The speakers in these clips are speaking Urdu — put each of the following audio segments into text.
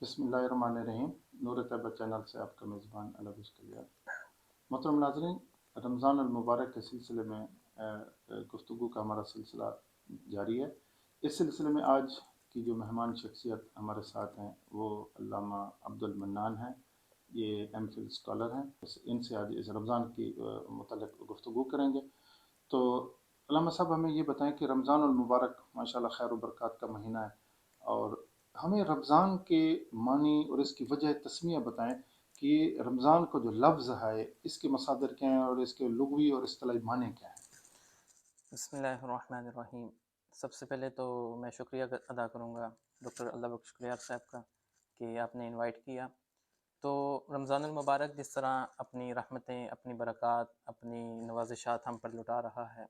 بسم اللہ الرحمن الرحیم۔ نور طیبہ چینل سے آپ کا میزبان علوی بشکلیات۔ محترم ناظرین، رمضان المبارک کے سلسلے میں گفتگو کا ہمارا سلسلہ جاری ہے۔ اس سلسلے میں آج کی جو مہمان شخصیت ہمارے ساتھ ہیں وہ علامہ عبد المنان ہیں۔ یہ ایم فل اسکالر ہیں۔ ان سے آج اس رمضان کی متعلق گفتگو کریں گے۔ تو علامہ صاحب ہمیں یہ بتائیں کہ رمضان المبارک ماشاءاللہ خیر و برکات کا مہینہ ہے، اور ہمیں رمضان کے معنی اور اس کی وجہ تسمیہ بتائیں کہ رمضان کو جو لفظ ہے اس کے مصادر کیا ہیں اور اس کے لغوی اور اصطلاحی معنی کیا ہیں؟ بسم اللہ الرحمن الرحیم۔ سب سے پہلے تو میں شکریہ ادا کروں گا ڈاکٹر اللہ بخش شکریہ صاحب کا کہ آپ نے انوائٹ کیا۔ تو رمضان المبارک جس طرح اپنی رحمتیں، اپنی برکات، اپنی نوازشات ہم پر لٹا رہا ہے،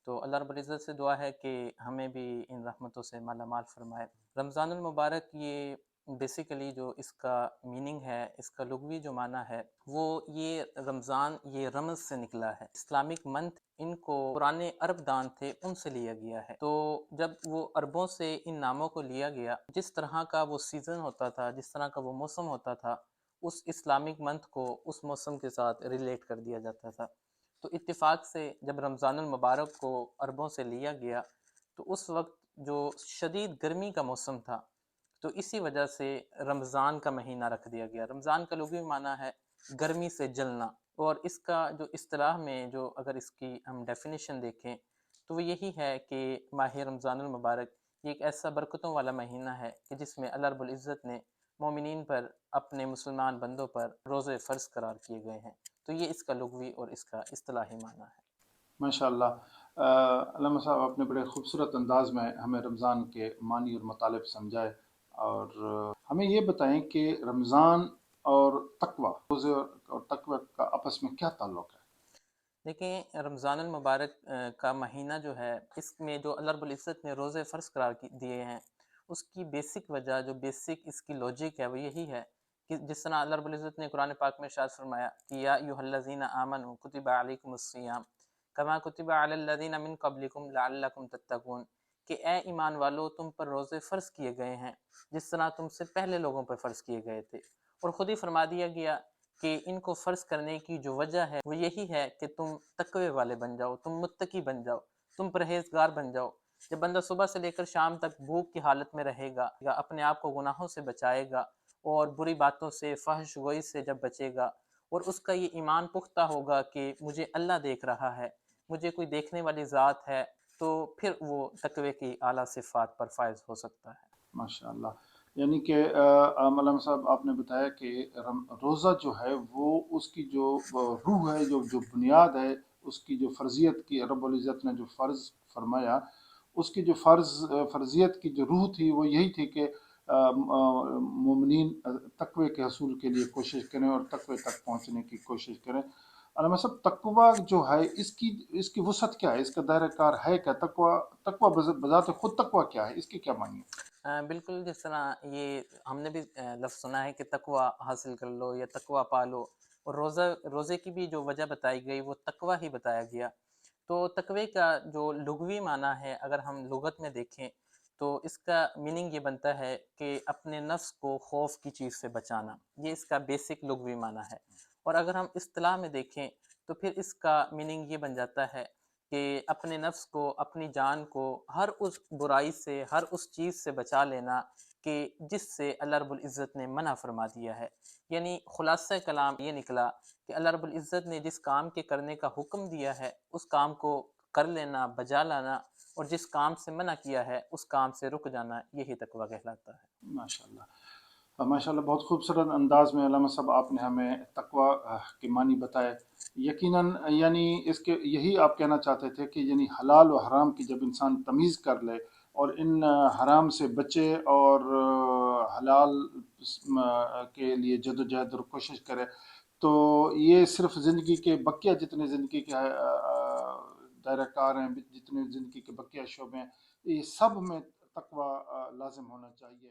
تو اللہ رب العزت سے دعا ہے کہ ہمیں بھی ان رحمتوں سے مالا مال فرمائے۔ رمضان المبارک یہ بیسیکلی جو اس کا میننگ ہے، اس کا لغوی جو معنی ہے وہ یہ رمضان، یہ رمض سے نکلا ہے۔ اسلامک منتھ ان کو پرانے عرب دان تھے ان سے لیا گیا ہے۔ تو جب وہ عربوں سے ان ناموں کو لیا گیا، جس طرح کا وہ سیزن ہوتا تھا، جس طرح کا وہ موسم ہوتا تھا، اس اسلامک منتھ کو اس موسم کے ساتھ ریلیٹ کر دیا جاتا تھا۔ تو اتفاق سے جب رمضان المبارک کو عربوں سے لیا گیا تو اس وقت جو شدید گرمی کا موسم تھا، تو اسی وجہ سے رمضان کا مہینہ رکھ دیا گیا۔ رمضان کا لغوی معنی ہے گرمی سے جلنا، اور اس کا جو اصطلاح میں جو اگر اس کی ہم ڈیفینیشن دیکھیں تو وہ یہی ہے کہ ماہ رمضان المبارک یہ ایک ایسا برکتوں والا مہینہ ہے کہ جس میں اللہ رب العزت نے مومنین پر، اپنے مسلمان بندوں پر روزے فرض قرار کیے گئے ہیں۔ تو یہ اس کا لغوی اور اس کا اصطلاحی معنی ہے۔ ماشاء اللہ۔ علامہ صاحب آپ نے بڑے خوبصورت انداز میں ہمیں رمضان کے معنی اور مطالب سمجھائے، اور ہمیں یہ بتائیں کہ رمضان اور تقوی، روزے اور تقوی کا آپس میں کیا تعلق ہے؟ دیکھیں، رمضان المبارک کا مہینہ جو ہے، اس میں جو اللہ رب العزت نے روزے فرض قرار دیے ہیں، اس کی بیسک وجہ، جو بیسک اس کی لاجک ہے وہ یہی ہے کہ جس طرح اللہ رب العزت نے قرآن پاک میں ارشاد فرمایا کہ یا ایھا الذین آمنوا کتب علیکم الصیام کما کتب علی الذین من قبلکم لعلکم تتقون، کہ اے ایمان والو، تم پر روزے فرض کیے گئے ہیں جس طرح تم سے پہلے لوگوں پر فرض کیے گئے تھے۔ اور خود ہی فرما دیا گیا کہ ان کو فرض کرنے کی جو وجہ ہے وہ یہی ہے کہ تم تقوی والے بن جاؤ، تم متقی بن جاؤ، تم پرہیزگار بن جاؤ۔ جب بندہ صبح سے لے کر شام تک بھوک کی حالت میں رہے گا، یا اپنے آپ کو گناہوں سے بچائے گا اور بری باتوں سے، فحش گوئی سے جب بچے گا، اور اس کا یہ ایمان پختہ ہوگا کہ مجھے اللہ دیکھ رہا ہے، مجھے کوئی دیکھنے والی ذات ہے، تو پھر وہ تقوی کی اعلیٰ صفات پر فائز ہو سکتا ہے۔ ماشاء اللہ۔ یعنی کہ مولانا صاحب آپ نے بتایا کہ روزہ جو ہے وہ اس کی جو روح ہے، جو بنیاد ہے، اس کی جو فرضیت کی رب العزت نے جو فرض فرمایا، اس کی جو فرضیت کی جو روح تھی وہ یہی تھی کہ مومنین تقوی کے حصول کے لیے کوشش کریں اور تقوی تک پہنچنے کی کوشش کریں۔ علامہ صاحب، تقوی جو ہے اس کی وسعت کیا ہے؟ اس کا دائرہ کار ہے کیا؟ تقوی بذات خود تقوی کیا ہے؟ اس کے کیا معنی ہے؟ بالکل، جس طرح یہ ہم نے بھی لفظ سنا ہے کہ تقوی حاصل کر لو یا تقوی پالو، اور روزے کی بھی جو وجہ بتائی گئی وہ تقوی ہی بتایا گیا۔ تو تقوی کا جو لغوی معنی ہے، اگر ہم لغت میں دیکھیں تو اس کا میننگ یہ بنتا ہے کہ اپنے نفس کو خوف کی چیز سے بچانا، یہ اس کا بیسک لغوی معنی ہے۔ اور اگر ہم اصطلاح میں دیکھیں تو پھر اس کا میننگ یہ بن جاتا ہے کہ اپنے نفس کو، اپنی جان کو ہر اس برائی سے، ہر اس چیز سے بچا لینا کہ جس سے اللہ رب العزت نے منع فرما دیا ہے۔ یعنی خلاصہ کلام یہ نکلا کہ اللہ رب العزت نے جس کام کے کرنے کا حکم دیا ہے اس کام کو کر لینا، بجا لانا، اور جس کام سے منع کیا ہے اس کام سے رک جانا، یہی تقویٰ کہلاتا ہے۔ ماشاء اللہ، ماشاء اللہ، بہت خوبصورت انداز میں علامہ صاحب آپ نے ہمیں تقوی کے معنی بتائے۔ یقیناً یعنی اس کے یہی آپ کہنا چاہتے تھے کہ یعنی حلال و حرام کی جب انسان تمیز کر لے اور ان حرام سے بچے اور حلال کے لیے جدوجہد اور کوشش کرے، تو یہ صرف زندگی کے بقیہ جتنے زندگی کے دائرہ کار ہیں، جتنے زندگی کے بقیہ شعبے ہیں، یہ سب میں تقوی لازم ہونا چاہیے۔